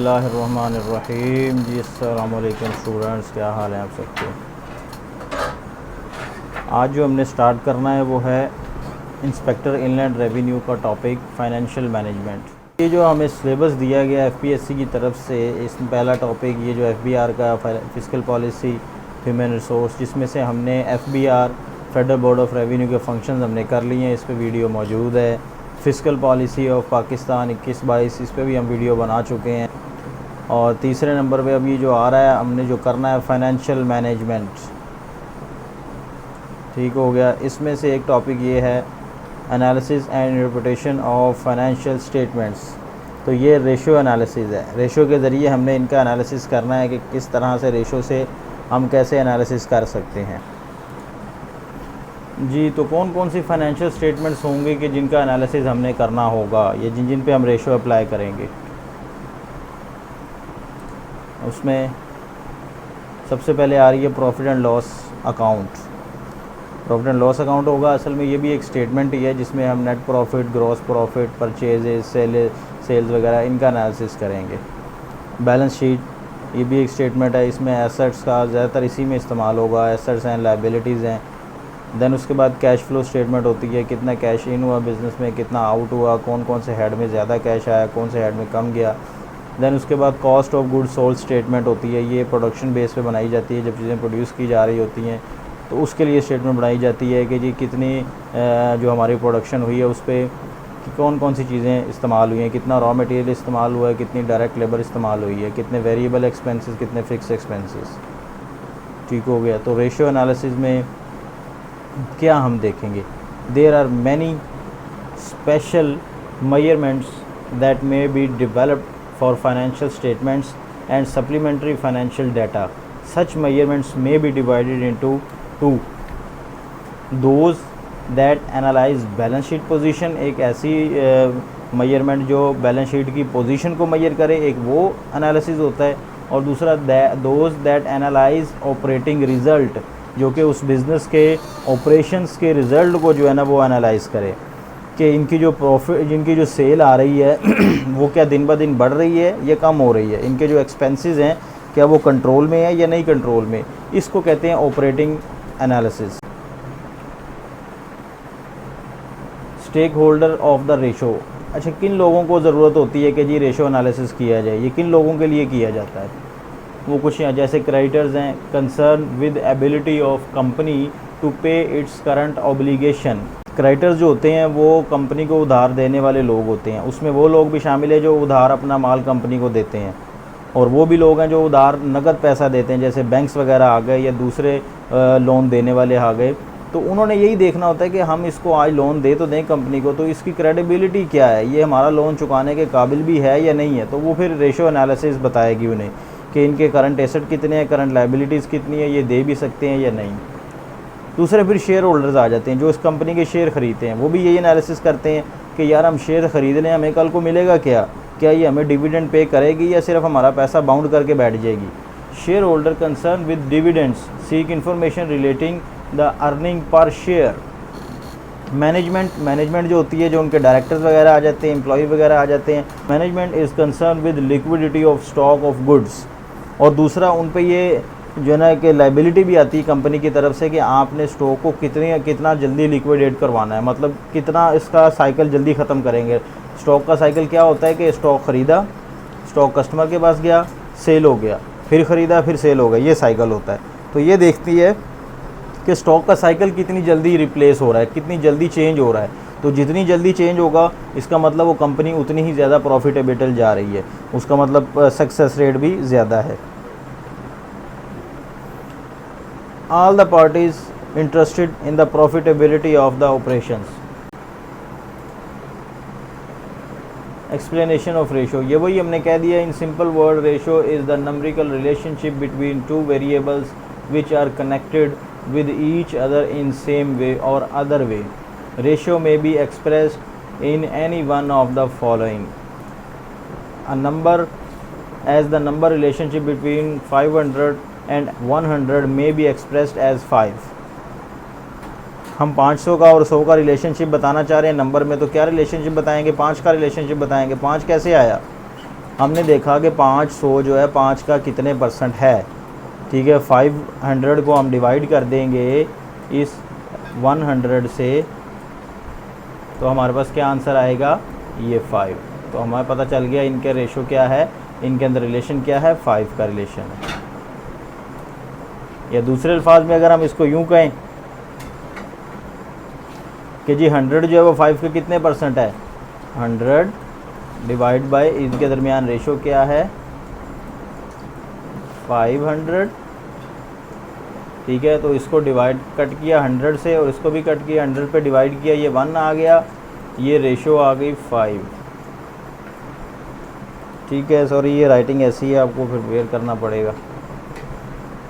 बिस्मिल्लाहिर्रहमानिर्रहीम। जी अस्सलाम वालेकुम स्टूडेंट्स, क्या हाल है आप सबके। आज जो हमने स्टार्ट करना है वो है इंस्पेक्टर इनलैंड रेवेन्यू का टॉपिक फाइनेंशियल मैनेजमेंट। ये जो हमें सिलेबस दिया गया एफपीएससी की तरफ से, इसमें पहला टॉपिक ये जो एफबीआर का फिस्कल पॉलिसी ह्यूमन रिसोर्स, जिसमें से हमने FBR federal board of revenue के फंक्शंस हमने कर लिए हैं। इस पर वीडियो मौजूद है। फिस्कल पॉलिसी ऑफ पाकिस्तान 21-22, इस पर भी हम वीडियो बना चुके हैं। और तीसरे नंबर पे अभी जो आ रहा है, हमने जो करना है फाइनेंशियल मैनेजमेंट। ठीक हो गया। इसमें से एक टॉपिक ये है analysis and interpretation of financial statements. तो ये रेशो एनालिसिस है। रेशो के ज़रिए हमने इनका एनालिसिस करना है कि किस तरह से रेशो से हम कैसे एनालिसिस कर सकते हैं। जी, तो कौन कौन सी फाइनेंशियल स्टेटमेंट्स होंगे कि जिनका एनालिसिस हमने करना होगा, ये जिन पे हम रेशो अप्लाई करेंगे। उसमें सबसे पहले आ रही है profit and loss account. Profit and loss account होगा, असल में ये भी एक स्टेटमेंट ही है जिसमें हम net profit, gross profit, purchases, sales वगैरह इनका एनालिसिस करेंगे। बैलेंस शीट, ये भी एक स्टेटमेंट है। इसमें एसेट्स का ज़्यादातर इसी में इस्तेमाल होगा। एसेट्स हैं, लायबिलिटीज़ हैं। देन उसके बाद कैश फ्लो स्टेटमेंट होती है, कितना कैश इन हुआ बिज़नेस में, कितना आउट हुआ, कौन कौन से हेड में ज़्यादा कैश आया, कौन से हेड में कम गया। देन उसके बाद cost of goods sold statement होती है। ये प्रोडक्शन बेस पे बनाई जाती है, जब चीज़ें प्रोड्यूस की जा रही होती हैं तो उसके लिए स्टेटमेंट बनाई जाती है कि जी कितनी जो हमारी प्रोडक्शन हुई है उस पर कौन कौन सी चीज़ें इस्तेमाल हुई हैं, कितना रॉ मटेरियल इस्तेमाल हुआ है, कितनी डायरेक्ट लेबर इस्तेमाल हुई है, कितने वेरिएबल एक्सपेंसेस, कितने फिक्स एक्सपेंसेस। ठीक हो गया। तो रेशियो एनालिसिस में क्या हम देखेंगे, there are many special measurements that may be developed for financial statements and supplementary financial data. Such measurements may be divided into two, those that analyse balance sheet position, एक ऐसी measurement जो balance sheet की position को measure करे, एक वो analysis होता है। और दूसरा those that analyse operating result, जो कि उस बिज़नेस के ऑपरेशंस के रिज़ल्ट को जो है ना वो एनालाइज़ करे कि इनकी जो प्रॉफिट, जिनकी जो सेल आ रही है वो क्या दिन ब दिन बढ़ रही है या कम हो रही है, इनके जो एक्सपेंसेस हैं क्या वो कंट्रोल में है या नहीं कंट्रोल में। इसको कहते हैं operating analysis. Stakeholder of the ratio. अच्छा, किन लोगों को ज़रूरत होती है कि जी रेशो एनालिसिस किया जाए, ये किन लोगों के लिए किया जाता है। वो कुछ यहाँ जैसे क्रेडिटर्स हैं, concern with ability of company to pay its current obligation. Creditors जो होते हैं वो कंपनी को उधार देने वाले लोग होते हैं। उसमें वो लोग भी शामिल है जो उधार अपना माल कंपनी को देते हैं, और वो भी लोग हैं जो उधार नकद पैसा देते हैं, जैसे बैंक्स वगैरह आ गए या दूसरे लोन देने वाले आ गए। तो उन्होंने यही देखना होता है कि हम इसको आज लोन दे तो दें कंपनी को, तो इसकी क्रेडिबिलिटी क्या है, ये हमारा लोन चुकाने के काबिल भी है या नहीं है। तो वो फिर रेशो एनालिसिस बताएगी उन्हें कि इनके करंट एसेट कितने हैं, करंट लायबिलिटीज़ कितनी है, ये दे भी सकते हैं या नहीं। दूसरे फिर शेयर होल्डर्स आ जाते हैं जो इस कंपनी के शेयर ख़रीदते हैं। वो भी यही एनालिसिस करते हैं कि यार हम शेयर ख़रीद लें, हमें कल को मिलेगा क्या ये हमें डिविडेंड पे करेगी या सिर्फ हमारा पैसा बाउंड करके बैठ जाएगी। Share holder concern with dividends seek information relating the earning per share. Management जो होती है, जो उनके डायरेक्टर्स वगैरह आ जाते हैं, एम्प्लॉय वगैरह आ जाते हैं। Management is concern with liquidity of stock of goods. और दूसरा उन पे ये जो है ना कि लाइबिलिटी भी आती है कंपनी की तरफ से कि आपने स्टॉक को कितना जल्दी लिक्विडेट करवाना है, मतलब कितना इसका साइकिल जल्दी ख़त्म करेंगे। स्टॉक का साइकिल क्या होता है कि स्टॉक ख़रीदा, स्टॉक कस्टमर के पास गया, सेल हो गया, फिर ख़रीदा, फिर सेल हो गया, ये साइकिल होता है। तो ये देखती है कि स्टॉक का साइकिल कितनी जल्दी रिप्लेस हो रहा है, कितनी जल्दी चेंज हो रहा है। तो जितनी जल्दी चेंज होगा इसका मतलब वो कंपनी उतनी ही ज़्यादा प्रॉफिटेबल जा रही है, उसका मतलब सक्सेस रेट भी ज़्यादा है। All the parties interested in the profitability of the operations. Explanation of ratio, ये वही हमने कह दिया। in simple word, ratio is the numerical relationship between two variables which are connected with each other in same way or other way. Ratio may be expressed in any one of the following. A number as the number relationship between 500 and 100 may be expressed as 5. हम 500 का और 100 का relationship बताना चाह रहे हैं number में, तो क्या रिलेशनशिप बताएंगे, 5 का रिलेशनशिप बताएंगे। 5 कैसे आया, हमने देखा कि 500 जो है 5 का कितने % है, ठीक है। 500 को हम डिवाइड कर देंगे इस 100 से, तो हमारे पास क्या आंसर आएगा, ये 5। तो हमें पता चल गया इनके रेशो क्या है, इनके अंदर रिलेशन क्या है, 5 का रिलेशन है। या दूसरे अल्फाज में अगर हम इसको यूँ कहें कि जी 100 जो है वो 5 के कितने % है, 100 डिवाइड बाय इनके दरमियान रेशो क्या है, 500, ठीक है। तो इसको डिवाइड कट किया 100 से और इसको भी कट किया 100 पे डिवाइड किया, ये 1 आ गया, ये रेशो आ गई 5, ठीक है। सॉरी ये राइटिंग ऐसी है, आपको फिर वेयर करना पड़ेगा।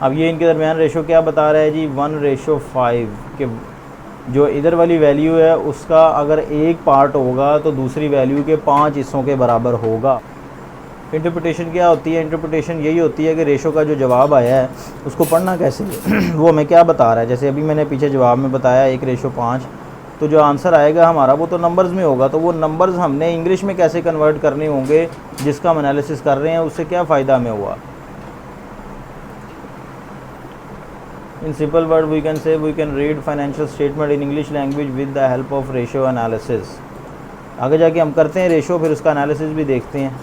अब ये इनके दरमियान रेशो क्या बता रहा है जी, 1:5 के जो इधर वाली वैल्यू है उसका अगर एक पार्ट होगा तो दूसरी वैल्यू के 5 हिस्सों के बराबर होगा। इंटरप्रिटेशन क्या होती है, इंटरप्रिटेशन यही होती है कि रेशो का जो जवाब आया है उसको पढ़ना कैसे है वो हमें क्या बता रहा है। जैसे अभी मैंने पीछे जवाब में बताया 1:5, तो जो आंसर आएगा हमारा वो तो नंबर्स में होगा, तो वो नंबर्स हमने इंग्लिश में कैसे कन्वर्ट करने होंगे, जिसका हम एनालिसिस कर रहे हैं उससे क्या फ़ायदा हमें हुआ। In simple word we can say we can read financial statement in English language with the help of ratio analysis। आगे जाके हम करते हैं रेशो, फिर उसका एनालिसिस भी देखते हैं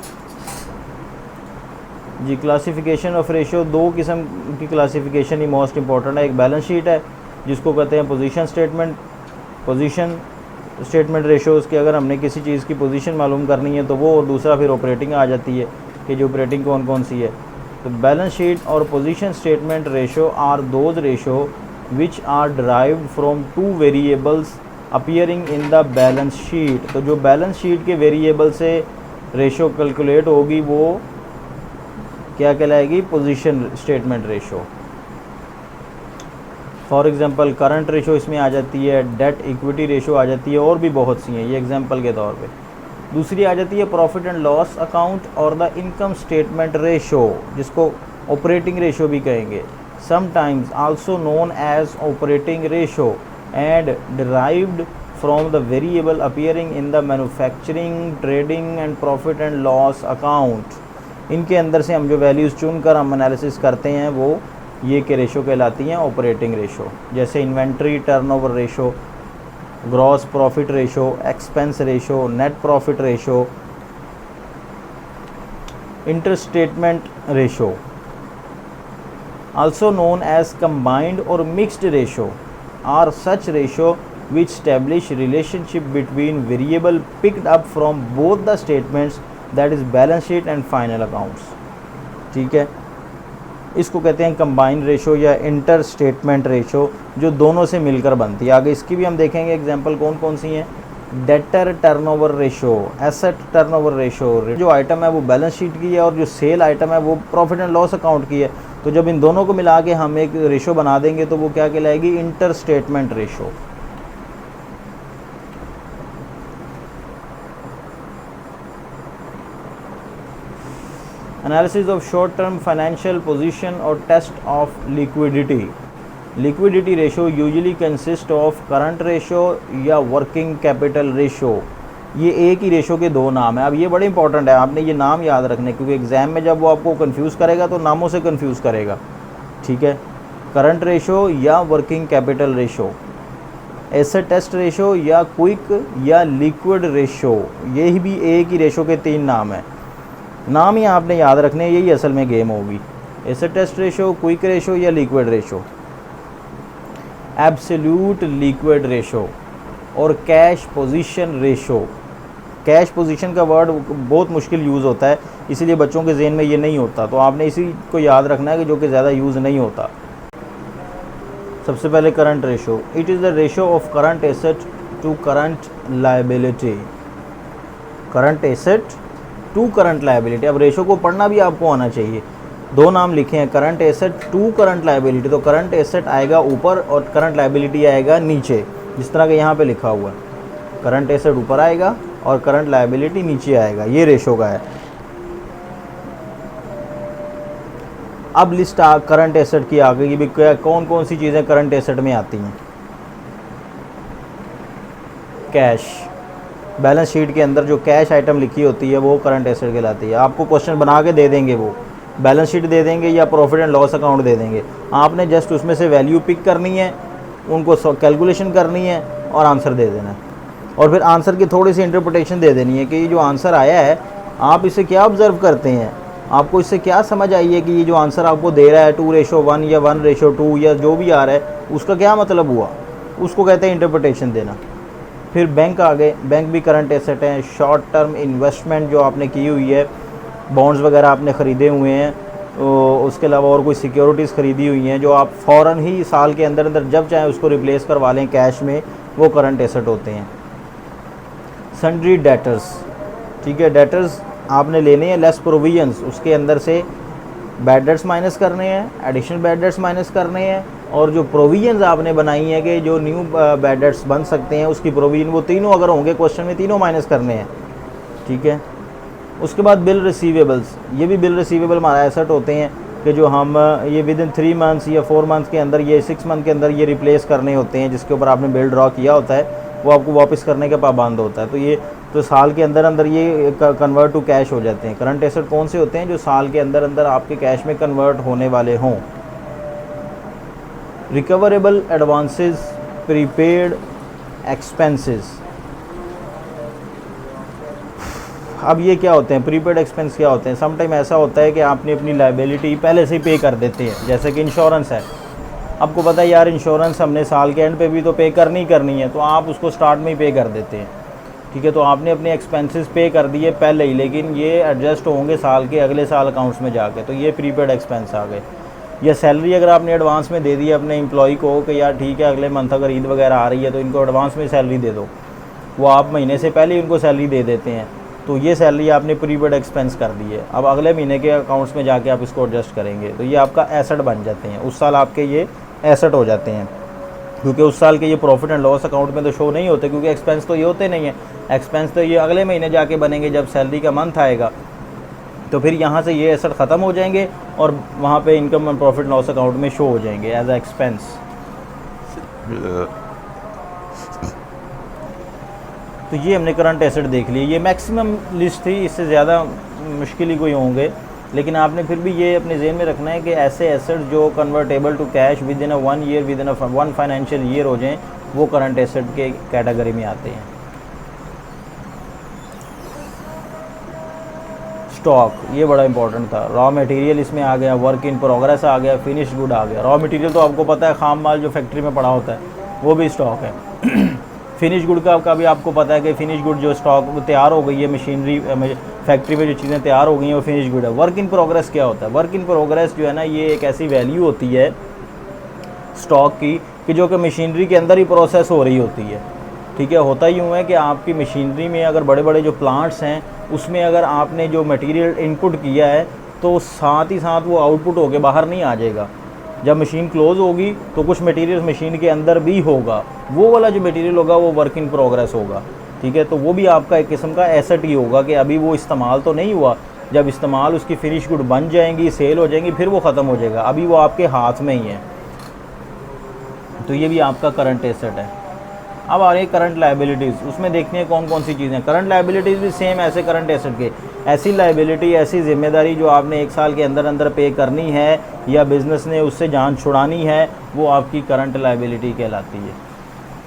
जी। क्लासिफिकेशन ऑफ रेशो, दो किस्म की क्लासिफिकेशन ही मोस्ट इंपॉर्टेंट है। एक बैलेंस शीट है जिसको कहते हैं पोजीशन स्टेटमेंट रेशोज़ के, अगर हमने किसी चीज़ की पोजीशन मालूम करनी है तो वो, और दूसरा फिर ऑपरेटिंग आ जाती है कि जो ऑपरेटिंग कौन कौन सी है। तो बैलेंस शीट और position statement ratio are those ratio which are derived from 2 variables appearing in the balance sheet. तो जो बैलेंस शीट के वेरिएबल से रेशो कैलकुलेट होगी वो क्या कहलाएगी, position statement ratio. For example current ratio इसमें आ जाती है, डेट इक्विटी रेशो आ जाती है, और भी बहुत सी हैं, ये एग्जांपल के तौर पे। दूसरी आ जाती है प्रॉफिट एंड लॉस अकाउंट और द इनकम स्टेटमेंट रेशो, जिसको ऑपरेटिंग रेशो भी कहेंगे, sometimes also known as operating ratio and derived from the variable appearing in the manufacturing, trading and profit and loss account. इनके अंदर से हम जो values चुनकर हम एनालिसिस करते हैं वो ये के रेशो कहलाती हैं ऑपरेटिंग रेशो। जैसे inventory turnover ratio, gross profit ratio, expense ratio, net profit ratio, interstatement ratio, also known as combined और mixed ratio, are such ratio which establish relationship between variable picked up from both the statements, that is balance sheet and final accounts। ठीक है, इसको कहते हैं combined ratio या inter statement ratio, जो दोनों से मिलकर बनती है। आगे इसकी भी हम देखेंगे एग्जांपल कौन कौन सी हैं। Debtor turnover ratio, asset turnover ratio, जो आइटम है वो बैलेंस शीट की है और जो सेल आइटम है वो प्रॉफिट एंड लॉस अकाउंट की है। तो जब इन दोनों को मिला के हम एक रेशो बना देंगे तो वो क्या कहलाएगी, inter statement ratio. Analysis of short term financial position और test of liquidity. Liquidity ratio usually consist of current ratio या वर्किंग कैपिटल रेशो। ये एक ही रेशो के दो नाम है। अब ये बड़े इंपॉर्टेंट है, आपने ये नाम याद रखने, क्योंकि एग्जाम में जब वो आपको कंफ्यूज करेगा तो नामों से कंफ्यूज करेगा। ठीक है, करंट रेशो या working capital ratio, asset test ratio या क्विक या लिक्विड रेशो, यही भी एक ही रेशो के 3 नाम हैं। नाम ही आपने याद रखने, यही असल में गेम होगी। Asset test ratio, quick ratio या liquid ratio. Absolute liquid ratio और cash position ratio. Cash position का वर्ड बहुत मुश्किल यूज़ होता है, इसीलिए बच्चों के जहन में ये नहीं होता, तो आपने इसी को याद रखना है कि जो कि ज़्यादा यूज़ नहीं होता। सबसे पहले current ratio, it is the ratio of current asset to current liability. Current asset to current liability. अब रेशो को पढ़ना भी आपको आना चाहिए। 2 नाम लिखे हैं, current asset to current liability, तो करंट एसेट आएगा ऊपर और करंट लायबिलिटी आएगा नीचे, जिस तरह के यहाँ पे लिखा हुआ है। करंट एसेट ऊपर आएगा और करंट लायबिलिटी नीचे आएगा, ये रेशो का है। अब लिस्ट करंट एसेट की आ गई भी, कौन कौन सी चीज़ें करंट एसेट में आती हैं। कैश, बैलेंस शीट के अंदर जो कैश आइटम लिखी होती है वो करंट एसेट कहलाती है। आपको क्वेश्चन बना के दे देंगे, वो बैलेंस शीट दे देंगे या प्रॉफिट एंड लॉस अकाउंट दे देंगे, आपने जस्ट उसमें से वैल्यू पिक करनी है, उनको कैलकुलेशन करनी है और आंसर दे देना है। और फिर आंसर की थोड़ी सी इंटरप्रिटेशन दे देनी है कि ये जो आंसर आया है आप इसे क्या ऑब्ज़र्व करते हैं, आपको इससे क्या समझ आई है कि ये जो आंसर आपको दे रहा है 2:1 या 1:2 या जो भी आ रहा है उसका क्या मतलब हुआ, उसको कहते हैं इंटरप्रिटेशन देना। फिर बैंक आ गए, बैंक भी करंट एसेट हैं। शॉर्ट टर्म इन्वेस्टमेंट जो आपने की हुई है, बॉन्ड्स वगैरह आपने ख़रीदे हुए हैं, उसके अलावा और कोई सिक्योरिटीज़ ख़रीदी हुई हैं जो आप फ़ौरन ही साल के अंदर अंदर जब चाहें उसको रिप्लेस करवा लें कैश में, वो करंट एसेट होते हैं। सन्ड्री डेटर्स, ठीक है, डेटर्स आपने लेने हैं लेस प्रोविजंस, उसके अंदर से बैड डेट्स माइनस करने हैं, एडिशनल बैड डेट्स माइनस करने हैं, और जो प्रोविजंस आपने बनाई है कि जो न्यू बैड डेट्स बन सकते हैं उसकी प्रोविजन, वो तीनों अगर होंगे क्वेश्चन में तीनों माइनस करने हैं, ठीक है। उसके बाद बिल रिसीवेबल्स, ये भी बिल रिसीवेबल हमारा एसेट होते हैं कि जो हम ये विद इन 3 मंथ्स या 4 मंथ्स के अंदर, ये 6 मंथ के अंदर ये रिप्लेस करने होते हैं, जिसके ऊपर आपने बिल ड्रॉ किया होता है वो आपको वापस करने का पाबंद होता है। तो ये तो साल के अंदर अंदर ये कन्वर्ट टू कैश हो जाते हैं। करंट एसेट कौन से होते हैं, जो साल के अंदर अंदर आपके कैश में कन्वर्ट होने वाले हों। रिकवरेबल एडवांसेस, प्रीपेड एक्सपेंसेस, अब ये क्या होते हैं, प्रीपेड एक्सपेंस क्या होते हैं। समटाइम ऐसा होता है कि आपने अपनी लाइबिलिटी पहले से ही पे कर देते हैं, जैसे कि इंश्योरेंस है, आपको पता है यार इंश्योरेंस हमने साल के एंड पे भी तो पे करनी है, तो आप उसको स्टार्ट में ही पे कर देते हैं, ठीक है। तो आपने अपने एक्सपेंसेस पे कर दिए पहले ही, लेकिन ये एडजस्ट होंगे साल के अगले साल अकाउंट्स में जाके, तो ये प्रीपेड एक्सपेंस आ गए। या सैलरी अगर आपने एडवांस में दे दी अपने एम्प्लॉय को कि यार ठीक है अगले मंथ अगर ईद वगैरह आ रही है तो इनको एडवांस में सैलरी दे दो, वो आप महीने से पहले ही उनको सैलरी दे देते हैं, तो ये सैलरी आपने प्रीपेड एक्सपेंस कर दी है। अब अगले महीने के अकाउंट्स में जाके आप इसको एडजस्ट करेंगे, तो ये आपका एसेट बन जाते हैं, उस साल आपके ये एसेट हो जाते हैं, क्योंकि उस साल के ये प्रॉफिट एंड लॉस अकाउंट में तो शो नहीं होते, क्योंकि एक्सपेंस तो ये होते नहीं है। एक्सपेंस तो ये अगले महीने जाके बनेंगे जब सैलरी का मंथ आएगा, तो फिर यहाँ से ये एसेट ख़त्म हो जाएंगे और वहाँ पे income and profit loss account में शो हो जाएंगे एज अ एक्सपेंस। तो ये हमने करंट एसेट देख लिए, ये मैक्सिमम लिस्ट थी, इससे ज़्यादा मुश्किल ही कोई होंगे, लेकिन आपने फिर भी ये अपने जेहन में रखना है कि ऐसे एसेट जो convertible to cash within 1 year, within 1 financial year हो जाएं, वो करंट एसेट के कैटेगरी में आते हैं। स्टॉक, ये बड़ा इंपॉर्टेंट था। रॉ मटेरियल इसमें आ गया, वर्क इन प्रोग्रेस आ गया, फिनिश गुड आ गया। रॉ मटेरियल तो आपको पता है खाम माल जो फैक्ट्री में पड़ा होता है वो भी स्टॉक है। फिनिश गुड का भी आपको पता है कि फिनिश गुड जो स्टॉक तैयार हो गई है, मशीनरी फैक्ट्री में जो चीज़ें तैयार हो गई हैं वो फिनिश गुड है। वर्क इन प्रोग्रेस क्या होता है, वर्क इन प्रोग्रेस जो है ना, ये एक ऐसी वैल्यू होती है स्टॉक की कि जो कि मशीनरी के अंदर ही प्रोसेस हो रही होती है, ठीक है। होता यूँ है कि आपकी मशीनरी में अगर बड़े बड़े जो प्लांट्स हैं उसमें अगर आपने जो मटेरियल इनपुट किया है तो साथ ही साथ वो आउटपुट होके बाहर नहीं आ जाएगा। जब मशीन क्लोज़ होगी तो कुछ मटेरियल मशीन के अंदर भी होगा, वो वाला जो मटेरियल होगा वो वर्क इन प्रोग्रेस होगा, ठीक है। तो वो भी आपका एक किस्म का एसेट ही होगा कि अभी वो इस्तेमाल तो नहीं हुआ, जब इस्तेमाल उसकी फिनिश गुड बन जाएंगी, सेल हो जाएंगी, फिर वो ख़त्म हो जाएगा, अभी वो आपके हाथ में ही है, तो ये भी आपका करंट एसेट है। अब आ रही है करंट लायबिलिटीज़, उसमें देखते हैं कौन कौन सी चीज़ें। करंट लायबिलिटीज़ भी सेम ऐसे करंट एसेट के, ऐसी लायबिलिटी, ऐसी जिम्मेदारी जो आपने एक साल के अंदर अंदर पे करनी है या बिज़नेस ने उससे जान छुड़ानी है, वो आपकी करंट लायबिलिटी कहलाती है।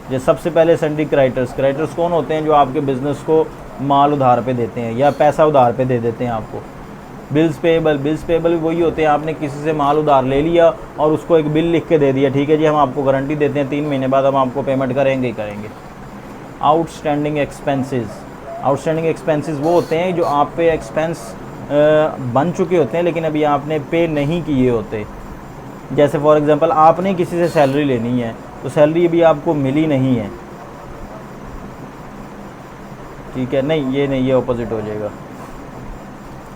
जैसे सबसे पहले सन्ड्री क्रेडिटर्स, क्रेडिटर्स कौन होते हैं, जो आपके बिज़नेस को माल उधार पे देते हैं या पैसा उधार पे दे देते हैं आपको। बिल्स पेएबल, बिल्स पेएबल भी वही होते हैं, आपने किसी से माल उधार ले लिया और उसको एक बिल लिख के दे दिया, ठीक है जी हम आपको गारंटी देते हैं 3 महीने बाद हम आपको पेमेंट करेंगे ही करेंगे। आउटस्टैंडिंग एक्सपेंसेस, आउटस्टैंडिंग एक्सपेंसेस वो होते हैं जो आप पे एक्सपेंस बन चुके होते हैं लेकिन अभी आपने पे नहीं किए होते। जैसे फॉर एग्जांपल आपने किसी से सैलरी लेनी है तो सैलरी अभी आपको मिली नहीं है, ठीक है, नहीं ये नहीं, ये ऑपोजिट हो जाएगा,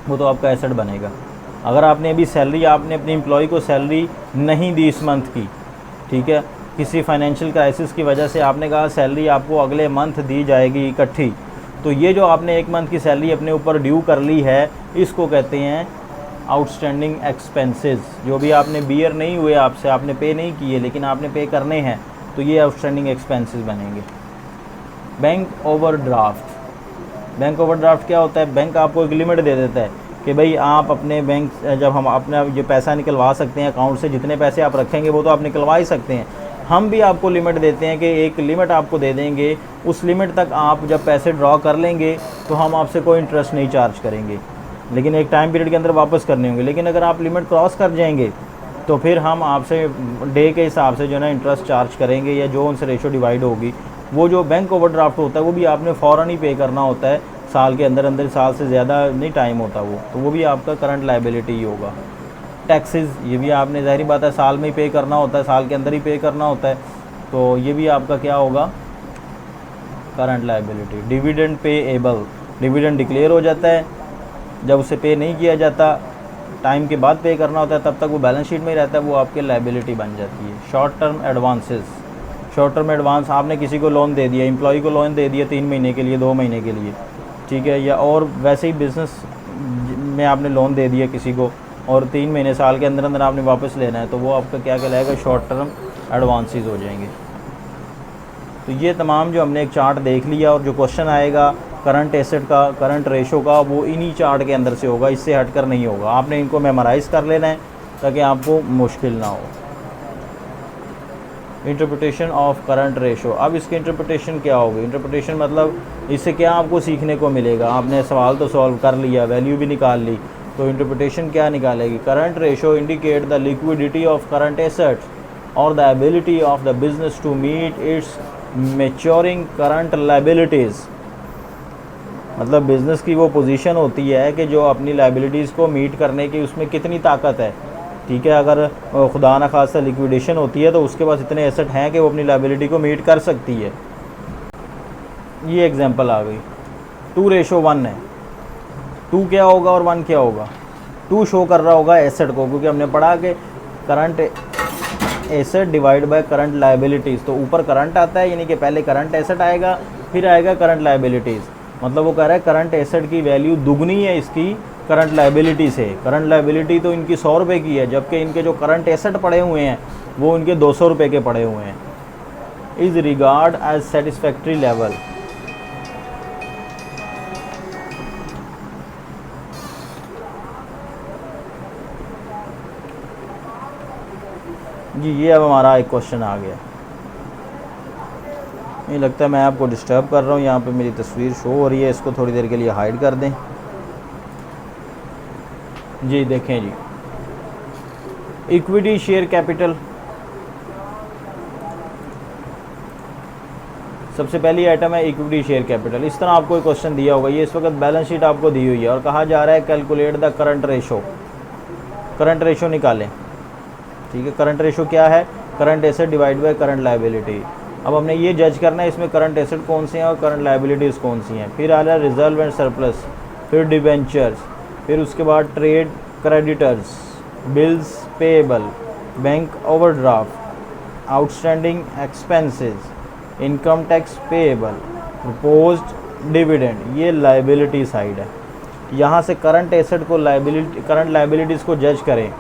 वो तो आपका एसेट बनेगा। अगर आपने अभी सैलरी, आपने अपने एम्प्लॉय को सैलरी नहीं दी इस मंथ की, ठीक है, किसी फाइनेंशियल क्राइसिस की वजह से आपने कहा सैलरी आपको अगले मंथ दी जाएगी इकट्ठी, तो ये जो आपने 1 मंथ की सैलरी अपने ऊपर ड्यू कर ली है, इसको कहते हैं आउटस्टैंडिंग एक्सपेंसेस। जो भी आपने बियर नहीं हुए आपसे, आपने पे नहीं किए लेकिन आपने पे करने हैं, तो ये आउटस्टैंडिंग एक्सपेंसेस बनेंगे। बैंक ओवरड्राफ्ट, बैंक ओवरड्राफ्ट क्या होता है, बैंक आपको एक लिमिट दे देता है कि भाई आप अपने बैंक, जब हम अपना जो पैसा निकलवा सकते हैं अकाउंट से, जितने पैसे आप रखेंगे वो तो आप निकलवा ही सकते हैं, हम भी आपको लिमिट देते हैं कि एक लिमिट आपको दे देंगे, उस लिमिट तक आप जब पैसे ड्रॉ कर लेंगे तो हम आपसे कोई इंटरेस्ट नहीं चार्ज करेंगे, लेकिन एक टाइम पीरियड के अंदर वापस करने होंगे। लेकिन अगर आप लिमिट क्रॉस कर जाएंगे तो फिर हम आपसे डे के हिसाब से जो है ना इंटरेस्ट चार्ज करेंगे, या जो उनसे रेशो डिवाइड होगी। वो जो बैंक ओवरड्राफ्ट होता है वो भी आपने फ़ौरन ही पे करना होता है, साल के अंदर अंदर, साल से ज़्यादा नहीं टाइम होता वो, तो वो भी आपका करंट लायबिलिटी ही होगा। टैक्सेस, ये भी आपने ज़ाहिर बात है साल में ही पे करना होता है, साल के अंदर ही पे करना होता है, तो ये भी आपका क्या होगा, current liability. Dividend payable, dividend declare हो जाता है, जब उसे पे नहीं किया जाता, टाइम के बाद पे करना होता है, तब तक वो बैलेंस शीट में ही रहता है, वो आपके लायबिलिटी बन जाती है। Short term advances, short term advance, आपने किसी को लोन दे दिया, एम्प्लॉय को लोन दे दिया 3 महीने के लिए, 2 महीने के लिए, ठीक है, या और वैसे ही बिज़नेस में आपने लोन दे दिया किसी को और 3 महीने, साल के अंदर अंदर आपने वापस लेना है, तो वो आपका क्या कहलाएगा, शॉर्ट टर्म एडवांसेस हो जाएंगे। तो ये तमाम जो हमने एक चार्ट देख लिया, और जो क्वेश्चन आएगा करंट एसेट का, करंट रेशो का, वो इन्हीं चार्ट के अंदर से होगा, इससे हटकर नहीं होगा। आपने इनको मेमोराइज़ कर लेना है ताकि आपको मुश्किल ना हो। इंटरप्रिटेशन ऑफ करंट रेशो, अब इसकी इंटरप्रिटेशन क्या होगी, इंटरप्रिटेशन मतलब इससे क्या आपको सीखने को मिलेगा। आपने सवाल तो सॉल्व कर लिया, वैल्यू भी निकाल ली, तो इंटरप्रिटेशन क्या निकालेगी, current ratio indicate the liquidity of current assets और the ability of the business to meet its maturing current liabilities. मतलब बिज़नेस की वो पोजीशन होती है कि जो अपनी लायबिलिटीज़ को मीट करने की उसमें कितनी ताकत है, ठीक है। अगर खुदा न खास्ता लिक्विडेशन होती है तो उसके पास इतने एसेट हैं कि वो अपनी लायबिलिटी को मीट कर सकती है। ये एग्जांपल आ गई। 2:1 है, 2 क्या होगा और 1 क्या होगा, 2 शो कर रहा होगा एसेट को, क्योंकि हमने पढ़ा कि current asset divide by current liabilities, तो ऊपर करंट आता है, यानी कि पहले करंट एसेट आएगा फिर आएगा करंट लायबिलिटीज़। मतलब वो कह रहा है करंट एसेट की वैल्यू दुगनी है इसकी करंट लायबिलिटी से। करंट लायबिलिटी तो इनकी 100 रुपये की है, जबकि इनके जो करंट एसेट पड़े हुए हैं वो इनके 200 रुपये के पड़े हुए हैं। Is regard as satisfactory level, जी ये अब हमारा एक क्वेश्चन आ गया। ये लगता है मैं आपको डिस्टर्ब कर रहा हूँ, यहाँ पे मेरी तस्वीर शो हो रही है, इसको थोड़ी देर के लिए हाइड कर दें। जी देखें जी, इक्विटी शेयर कैपिटल, सबसे पहली आइटम है इक्विटी शेयर कैपिटल। इस तरह आपको एक क्वेश्चन दिया होगा, ये इस वक्त बैलेंस शीट आपको दी हुई है और कहा जा रहा है calculate the current ratio, current ratio निकालें, ठीक है। करंट रेशो क्या है, current asset divide by current liability. अब हमने ये जज करना है इसमें करंट एसेट कौन से हैं और करंट लायबिलिटीज़ कौन सी हैं। फिर आ रहा है रिजर्व एंड सरप्लस, फिर डिबेंचर्स, फिर उसके बाद trade creditors, bills payable, bank overdraft, outstanding expenses, income tax payable, proposed dividend. ये लायबिलिटी साइड है। यहाँ से करंट एसेट को करंट लायबिलिटीज़ को जज करें।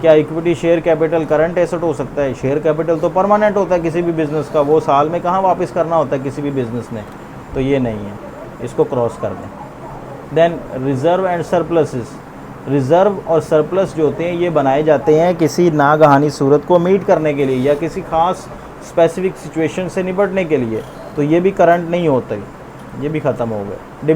क्या equity share capital current asset हो सकता है? शेयर कैपिटल तो परमानेंट होता है किसी भी बिज़नेस का, वो साल में कहाँ वापस करना होता है किसी भी बिज़नेस ने, तो ये नहीं है, इसको क्रॉस कर दें। Then reserve and surpluses, reserve और सरप्लस जो होते हैं ये बनाए जाते हैं किसी नागहानी सूरत को मीट करने के लिए या किसी ख़ास स्पेसिफिक सिचुएशन से निपटने के लिए, तो ये भी करंट नहीं होते, ये भी ख़त्म हो गए।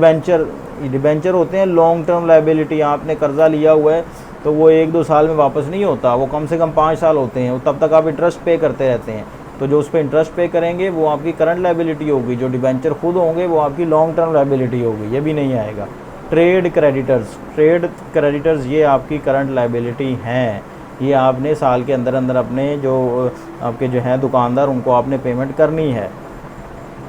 डिबेंचर होते हैं लॉन्ग टर्म लायबिलिटी, आपने कर्ज़ा लिया हुआ है तो वो 1-2 साल में वापस नहीं होता, वो कम से कम 5 साल होते हैं, तब तक आप इंटरेस्ट पे करते रहते हैं, तो जो उस पर इंटरेस्ट पे करेंगे वो आपकी करंट लायबिलिटी होगी, जो डिबेंचर खुद होंगे वो आपकी लॉन्ग टर्म लायबिलिटी होगी, ये भी नहीं आएगा। ट्रेड क्रेडिटर्स ये आपकी करंट लायबिलिटी हैं, ये आपने साल के अंदर अंदर अपने जो आपके जो हैं दुकानदार उनको आपने पेमेंट करनी है।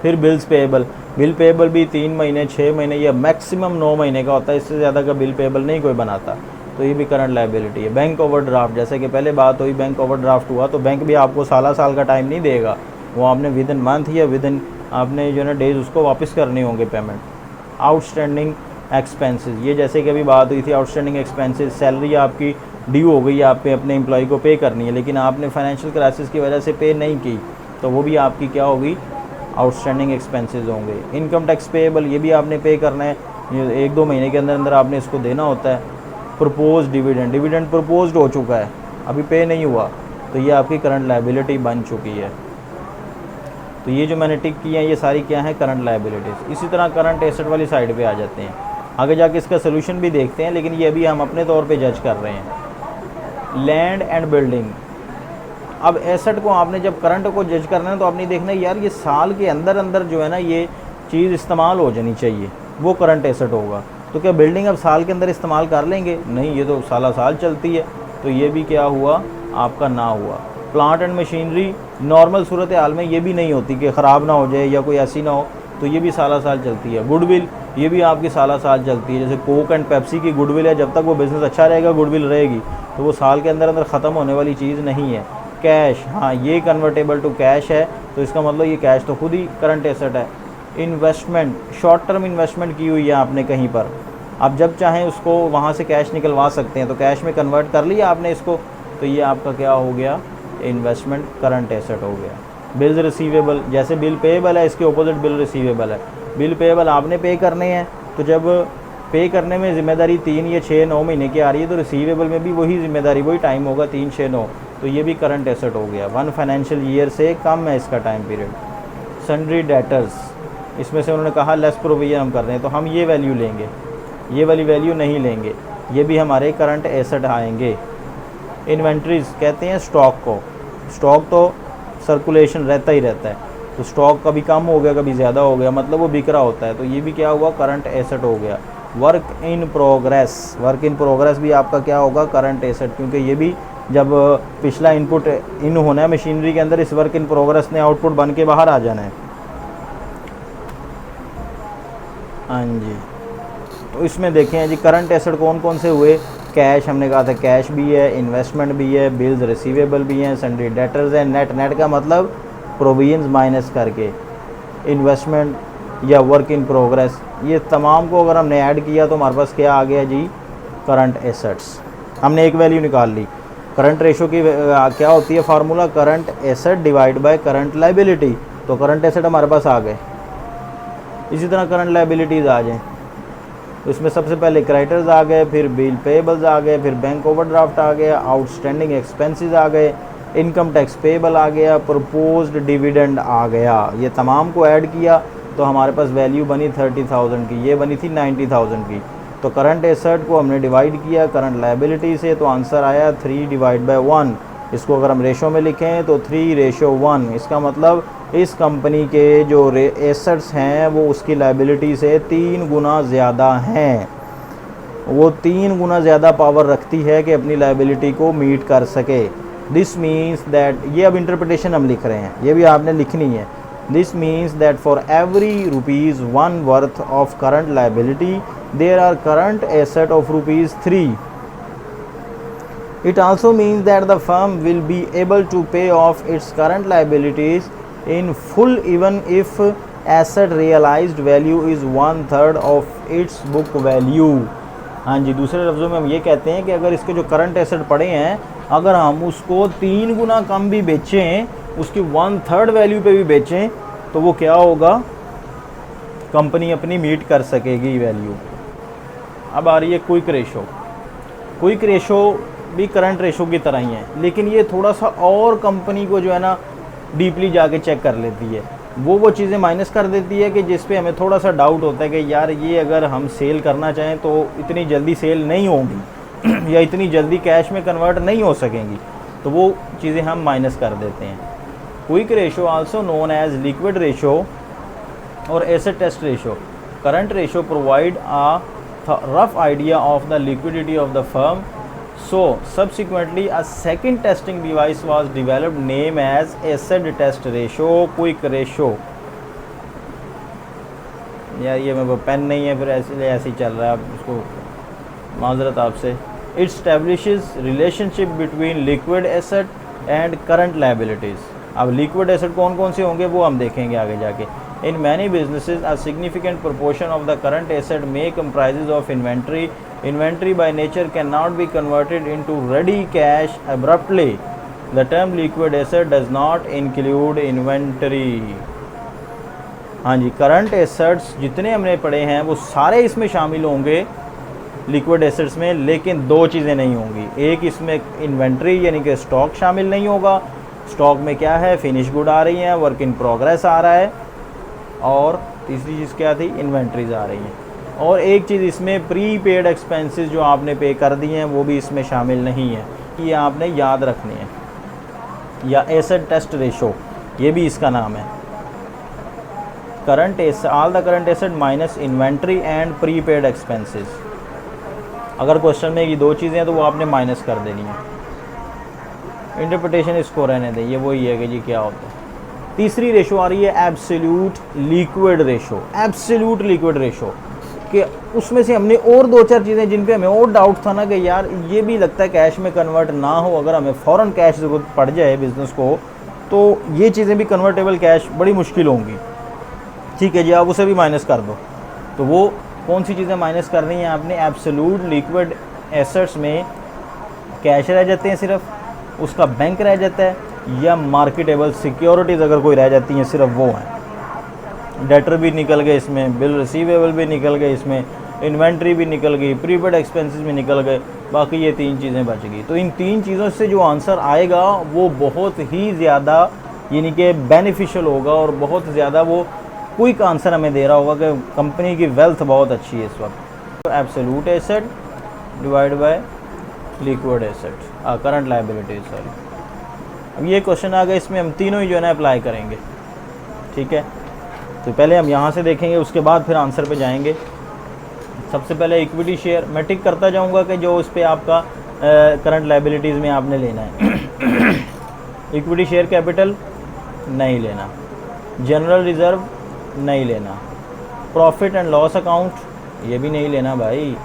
फिर बिल पेएबल भी 3 महीने 6 महीने या मैक्सिमम 9 महीने का होता है, इससे ज़्यादा का बिल पेएबल नहीं कोई बनाता, तो ये भी करंट लायबिलिटी है। बैंक ओवरड्राफ्ट, जैसे कि पहले बात हुई बैंक ओवरड्राफ्ट हुआ तो बैंक भी आपको साल का टाइम नहीं देगा, वो आपने विद इन मंथ या विद इन आपने जो है ना डेज उसको वापस करने होंगे पेमेंट। आउटस्टैंडिंग एक्सपेंसेस, ये जैसे कि अभी बात हुई थी आउटस्टैंडिंग एक्सपेंसेस, सैलरी आपकी ड्यू हो गई, आप पे अपने एम्प्लॉय को पे करनी है लेकिन आपने फाइनेंशियल क्राइसिस की वजह से पे नहीं की, तो वो भी आपकी क्या होगी, आउटस्टैंडिंग एक्सपेंसेस होंगे। इनकम टैक्स पेएबल, ये भी आपने पे करना है, ये 1-2 महीने के अंदर अंदर आपने इसको देना होता है। प्रपोज डिविडेंड, डिविडेंड प्रपोज्ड हो चुका है, अभी पे नहीं हुआ, तो ये आपकी करंट लायबिलिटी बन चुकी है। तो ये जो मैंने टिक किया है ये सारी क्या है, करंट लायबिलिटीज़। इसी तरह करंट एसेट वाली साइड पे आ जाते हैं, आगे जाके इसका सोल्यूशन भी देखते हैं, लेकिन ये अभी हम अपने तौर पे जज कर रहे हैं। लैंड एंड बिल्डिंग, अब एसेट को आपने जब करंट को जज करना है तो आपने देखना है यार ये साल के अंदर अंदर जो है ना ये चीज़ इस्तेमाल हो जानी चाहिए, वो करंट एसेट होगा। तो क्या बिल्डिंग अब साल के अंदर इस्तेमाल कर लेंगे? नहीं, ये तो साला साल चलती है, तो ये भी क्या हुआ आपका ना हुआ। प्लांट एंड मशीनरी नॉर्मल सूरत हाल में ये भी नहीं होती कि ख़राब ना हो जाए या कोई ऐसी ना हो, तो ये भी साला साल चलती है। गुडविल, ये भी आपकी साला साल चलती है। जैसे कोक एंड पेप्सी की गुडविल है, जब तक वो बिज़नेस अच्छा रहेगा गुडविल रहेगी, तो वो साल के अंदर अंदर ख़त्म होने वाली चीज़ नहीं है। कैश, हाँ ये कन्वर्टेबल टू कैश है, तो इसका मतलब ये कैश तो खुद ही करंट एसेट है। इन्वेस्टमेंट, शॉर्ट टर्म इन्वेस्टमेंट की हुई है आपने कहीं पर, आप जब चाहें उसको वहाँ से कैश निकलवा सकते हैं, तो कैश में कन्वर्ट कर लिया आपने इसको, तो ये आपका क्या हो गया, इन्वेस्टमेंट करंट एसेट हो गया। बिल्स रिसीवेबल, जैसे बिल पेएबल है इसके ऑपोजिट बिल रिसीवेबल है। बिल पेएबल आपने पे करने हैं, तो जब पे करने में ज़िम्मेदारी 3 या 6-9 महीने की आ रही है, तो रिसीवेबल में भी वही ज़िम्मेदारी वही टाइम होगा 3-6-9, तो ये भी करंट एसेट हो गया। 1 फाइनेंशियल ईयर से कम है इसका टाइम पीरियड। सन्ड्री डेटर्स, इसमें से उन्होंने कहा लेस प्रोविजन हम कर रहे हैं, तो हम ये वैल्यू लेंगे, ये वाली वैल्यू नहीं लेंगे, ये भी हमारे करंट एसेट आएंगे। इन्वेंट्रीज़ कहते हैं स्टॉक को, स्टॉक तो सर्कुलेशन रहता ही रहता है, तो स्टॉक कभी कम हो गया कभी ज़्यादा हो गया, मतलब वो बिक रहा होता है, तो ये भी क्या हुआ, करंट एसेट हो गया। Work in progress, work in progress भी आपका क्या होगा, करंट एसेट, क्योंकि ये भी जब पिछला इनपुट इन होना है मशीनरी के अंदर, इस वर्क इन प्रोग्रेस ने आउटपुट बन के बाहर आ जाना है। हाँ जी, तो इसमें देखें जी करंट एसेट कौन कौन से हुए। कैश, हमने कहा था कैश भी है, इन्वेस्टमेंट भी है, बिल्स रिसीवेबल भी हैं, सन्ड्री डेटर्स हैं। नेट, नेट का मतलब प्रोविजंस माइनस करके, इन्वेस्टमेंट या वर्क इन प्रोग्रेस, ये तमाम को अगर हमने ऐड किया तो हमारे पास क्या आ गया जी, करंट एसेट्स। हमने एक वैल्यू निकाल ली। करंट रेशो की क्या होती है formula, current asset divide by current liability, तो करंट एसेट हमारे पास आ गए। इसी तरह करंट लायबिलिटीज़ आ जाएँ, तो इसमें सबसे पहले क्रेडिटर्स आ गए, फिर बिल पेएबल्स आ गए, फिर बैंक ओवरड्राफ्ट आ गया, आउटस्टैंडिंग एक्सपेंसेस आ गए, इनकम टैक्स पेएबल आ गया, प्रपोज्ड डिविडेंड आ गया। ये तमाम को ऐड किया तो हमारे पास वैल्यू बनी 30,000 की, ये बनी थी 90,000 की। तो करंट एसेट को हमने डिवाइड किया करंट लायबिलिटी से, तो आंसर आया 3/1। इसको अगर हम रेशो में लिखें तो 3:1। इसका मतलब इस कंपनी के जो एसेट्स हैं वो उसकी लायबिलिटी से 3 गुना ज़्यादा हैं, वो 3 गुना ज़्यादा पावर रखती है कि अपनी लायबिलिटी को मीट कर सके। दिस मीन्स दैट, ये अब इंटरप्रिटेशन हम लिख रहे हैं, ये भी आपने लिखनी है। This means that for every ₹1 worth of current liability there are current asset of ₹3। It also means that the firm will be able to pay off its current liabilities in full even if asset realized value is 1/3 of its book value। हाँ जी, दूसरे लफ्ज़ों में हम ये कहते हैं कि अगर इसके जो करंट एसेट पड़े हैं, अगर हम उसको 3 गुना कम भी बेचें, उसकी 1/3 वैल्यू पे भी बेचें, तो वो क्या होगा, कंपनी अपनी मीट कर सकेगी वैल्यू। अब आ रही है क्विक रेशो। क्विक रेशो भी करंट रेशो की तरह ही है, लेकिन ये थोड़ा सा और कंपनी को जो है ना डीपली जाके चेक कर लेती है, वो चीज़ें माइनस कर देती है कि जिस पे हमें थोड़ा सा डाउट होता है कि यार ये अगर हम सेल करना चाहें तो इतनी जल्दी सेल नहीं होगी या इतनी जल्दी कैश में कन्वर्ट नहीं हो सकेंगी, तो वो चीज़ें हम माइनस कर देते हैं। Quick ratio also known as liquid ratio और asset test ratio. Current ratio provide a rough idea of the liquidity of the firm. So subsequently a second testing device was developed named as asset test ratio, quick ratio। यार ये मेरे pen नहीं है, फिर ऐसे ही चल रहा है, इसको माजरत आपसे। It establishes relationship between liquid asset and current liabilities। अब लिक्विड एसेट कौन कौन से होंगे वो हम देखेंगे आगे जाके। In many businesses, a significant proportion of the current asset may comprises of inventory. Inventory by nature cannot be converted into ready cash abruptly. The term liquid asset does not include inventory. हाँ जी, current assets जितने हमने पढ़े हैं वो सारे इसमें शामिल होंगे लिक्विड एसेट्स में, लेकिन दो चीज़ें नहीं होंगी। एक इसमें इन्वेंट्री यानी कि स्टॉक शामिल नहीं होगा। स्टॉक में क्या है, फिनिश गुड आ रही हैं, वर्क इन प्रोग्रेस आ रहा है, और तीसरी चीज़ क्या थी, इन्वेंट्रीज आ रही हैं। और एक चीज़ इसमें प्री पेड एक्सपेंसेस जो आपने पे कर दिए हैं वो भी इसमें शामिल नहीं है, ये आपने याद रखने हैं। या एसेट टेस्ट रेशो, ये भी इसका नाम है। Current asset, all the current asset minus inventory and pre paid expenses. अगर क्वेश्चन में ये दो चीज़ें हैं तो वो आपने माइनस कर देनी है। इंटरप्रिटेशन इसको रहने दें, ये वही है कि जी क्या होता है। तीसरी रेशो आ रही है absolute liquid ratio. Absolute liquid ratio कि उसमें से हमने और दो चार चीज़ें जिन पे हमें और डाउट था ना कि यार ये भी लगता है कैश में कन्वर्ट ना हो, अगर हमें फ़ौरन कैश ज़रूरत पड़ जाए बिज़नेस को, तो ये चीज़ें भी कन्वर्टेबल कैश बड़ी मुश्किल होंगी। ठीक है जी, आप उसे भी माइनस कर दो। तो वो कौन सी चीज़ें माइनस करनी है आपने, एब्सोल्यूट लिक्विड एसेट्स में कैश रह जाते हैं सिर्फ, उसका बैंक रह जाता है, या मार्केटेबल सिक्योरिटीज़ अगर कोई रह जाती हैं सिर्फ वो हैं। डेटर भी निकल गए इसमें, बिल रिसीवेबल भी निकल गए इसमें, इन्वेंट्री भी निकल गई, प्रीपेड एक्सपेंसेस भी निकल गए, बाकी ये तीन चीज़ें बच गई। तो इन तीन चीज़ों से जो आंसर आएगा वो बहुत ही ज़्यादा यानी कि बेनिफिशियल होगा और बहुत ज़्यादा वो क्विक आंसर हमें दे रहा होगा कि कंपनी की वेल्थ बहुत अच्छी है इस वक्त। तो absolute asset divide by liquid asset, current liabilities, sorry. अब ये क्वेश्चन आ गया, इसमें हम तीनों ही जो है ना अप्लाई करेंगे। ठीक है, तो पहले हम यहाँ से देखेंगे, उसके बाद फिर आंसर पे जाएंगे। सबसे पहले इक्विटी शेयर, मैं टिक करता जाऊँगा कि जो उस पर आपका करंट लायबिलिटीज़ में आपने लेना है। इक्विटी शेयर कैपिटल नहीं लेना, जनरल रिज़र्व नहीं लेना, प्रॉफिट एंड लॉस अकाउंट ये भी नहीं लेना भाई,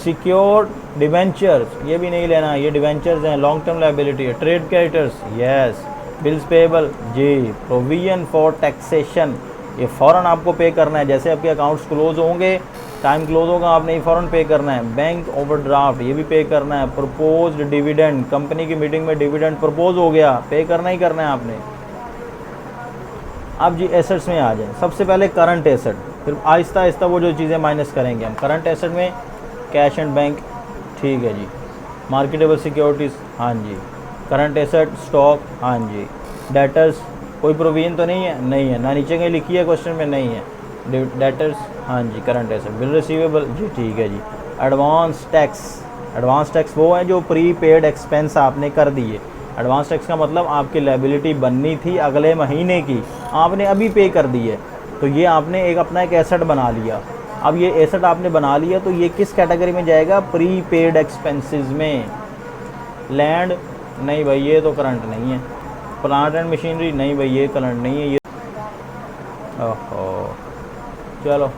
सिक्योर्ड डिवेंचर्स ये भी नहीं लेना, ये डिवेंचर्स हैं, लॉन्ग टर्म लायबिलिटी है, trade creditors yes, bills payable जी, प्रोविजन फॉर टैक्सेशन ये फ़ौरन आपको पे करना है, जैसे आपके अकाउंट्स क्लोज होंगे, टाइम क्लोज होगा, आपने ये फ़ौरन पे करना है। बैंक ओवरड्राफ्ट ये भी पे करना है। प्रपोज्ड डिविडेंड, कंपनी की मीटिंग में डिविडेंड प्रपोज हो गया, पे करना ही करना है आपने। अब जी एसेट्स में आ जाए, सबसे पहले करंट एसेट, फिर आहिस्ता आहिस्ता वो जो चीज़ें माइनस करेंगे हम। करंट एसेट में कैश एंड बैंक, ठीक है जी, मार्केटेबल सिक्योरिटीज़, हाँ जी, करंट एसेट स्टॉक, हाँ जी, डेटर्स कोई प्रोविजन तो नहीं है, नहीं है ना, नीचे कहीं लिखी है क्वेश्चन में, नहीं है, डेटर्स हाँ जी, करंट एसेट, बिल रिसीवेबल जी, ठीक है जी, एडवांस टैक्स, एडवांस टैक्स वो है जो प्री पेड एक्सपेंस आपने कर दिए। एडवांस टैक्स का मतलब आपकी लायबिलिटी बननी थी अगले महीने की, आपने अभी पे कर दी है, तो ये आपने एक अपना एक एसेट बना लिया। अब ये एसेट आपने बना लिया तो ये किस कैटेगरी में जाएगा, प्री पेड एक्सपेंसेस में। लैंड नहीं भाई ये तो करंट नहीं है, प्लांट एंड मशीनरी नहीं भाई ये करंट नहीं है, ये ओहो। चलो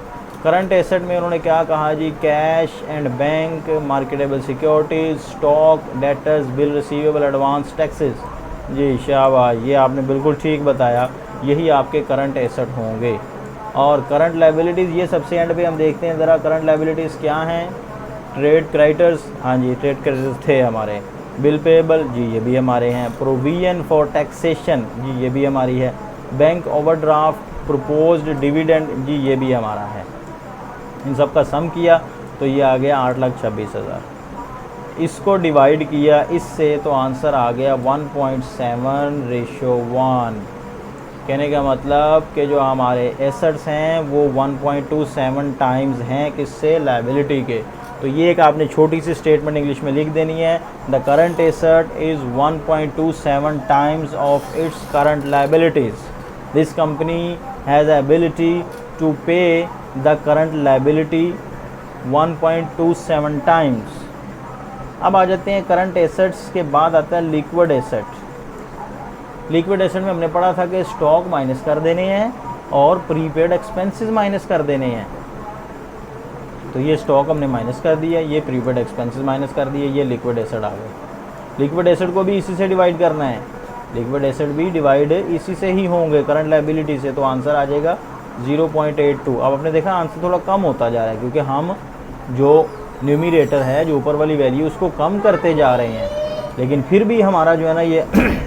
करंट एसेट में उन्होंने क्या कहा जी, cash and bank, marketable securities, stock, debtors, bill receivable, advance taxes जी, शाबाश, ये आपने बिल्कुल ठीक बताया, यही आपके करंट एसेट होंगे। और करंट लायबिलिटीज़ ये सबसे एंड पे हम देखते हैं ज़रा, करंट लायबिलिटीज़ क्या हैं, ट्रेड क्रेडिटर्स, हाँ जी ट्रेड क्रेडिटर्स थे हमारे, बिल पेएबल जी ये भी हमारे हैं, प्रोविजन फॉर टैक्सेशन जी ये भी हमारी है, बैंक ओवरड्राफ्ट, प्रपोज्ड डिविडेंड जी ये भी हमारा है। इन सब का सम किया तो ये आ गया 8,26,000। इसको डिवाइड किया इससे तो आंसर आ गया 1.7:1। कहने का मतलब कि जो हमारे एसेट्स हैं वो 1.27 टाइम्स हैं किससे, लायबिलिटी के। तो ये एक आपने छोटी सी स्टेटमेंट इंग्लिश में लिख देनी है, the current asset is 1.27 times of its current liabilities, this company has ability to pay the current liability 1.27 times. अब आ जाते हैं करंट एसेट्स के बाद आता है लिक्विड एसेट। लिक्विड एसेट में हमने पढ़ा था कि स्टॉक माइनस कर देने हैं और प्रीपेड एक्सपेंसेस माइनस कर देने हैं। तो ये स्टॉक हमने माइनस कर दिया, ये प्रीपेड एक्सपेंसेस माइनस कर दिए, ये लिक्विड एसेट आ गए। लिक्विड एसेट को भी इसी से डिवाइड करना है, लिक्विड एसेट भी डिवाइड इसी से ही होंगे, करंट लायबिलिटी से, तो आंसर आ जाएगा 0.82। अब आपने देखा आंसर थोड़ा कम होता जा रहा है क्योंकि हम जो न्यूमरेटर है, जो ऊपर वाली वैल्यू, उसको कम करते जा रहे हैं, लेकिन फिर भी हमारा जो है ना ये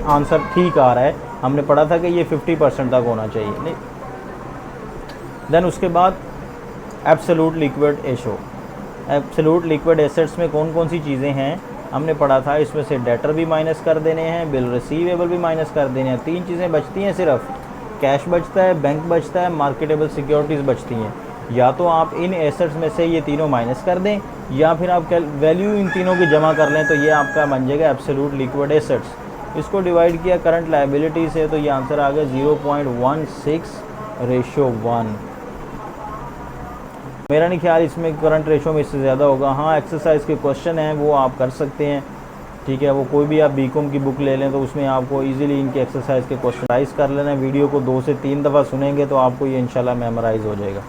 आंसर ठीक आ रहा है। हमने पढ़ा था कि ये 50% तक होना चाहिए, नहीं देन उसके बाद absolute liquid ratio. Absolute liquid assets में कौन कौन सी चीज़ें हैं हमने पढ़ा था, इसमें से डेटर भी माइनस कर देने हैं, बिल रिसीवेबल भी माइनस कर देने हैं। 3 चीज़ें बचती हैं सिर्फ, कैश बचता है, बैंक बचता है, मार्केटेबल सिक्योरिटीज़ बचती हैं। या तो आप इन एसेट्स में से ये तीनों माइनस कर दें या फिर आप वैल्यू इन तीनों की जमा कर लें, तो ये आपका बन जाएगा एब्सोल्यूट लिक्विड एसेट्स। इसको डिवाइड किया करंट लायबिलिटी से तो ये आंसर आ गया 0.16:1। मेरा नहीं ख्याल इसमें करंट रेशो में इससे ज़्यादा होगा। हाँ, एक्सरसाइज के क्वेश्चन हैं वो आप कर सकते हैं, ठीक है। वो कोई भी आप बीकॉम की बुक ले लें तो उसमें आपको इजीली इनके एक्सरसाइज के क्वेश्चन राइज कर लेना है। वीडियो को 2 से 3 दफ़ा सुनेंगे तो आपको ये इंशाल्लाह मेमोराइज़ हो जाएगा।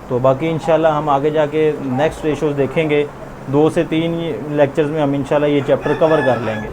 तो बाकी इंशाल्लाह हम आगे जाके नेक्स्ट रेशोज़ देखेंगे। 2 से 3 लेक्चर्स में हम इंशाल्लाह ये चैप्टर कवर कर लेंगे।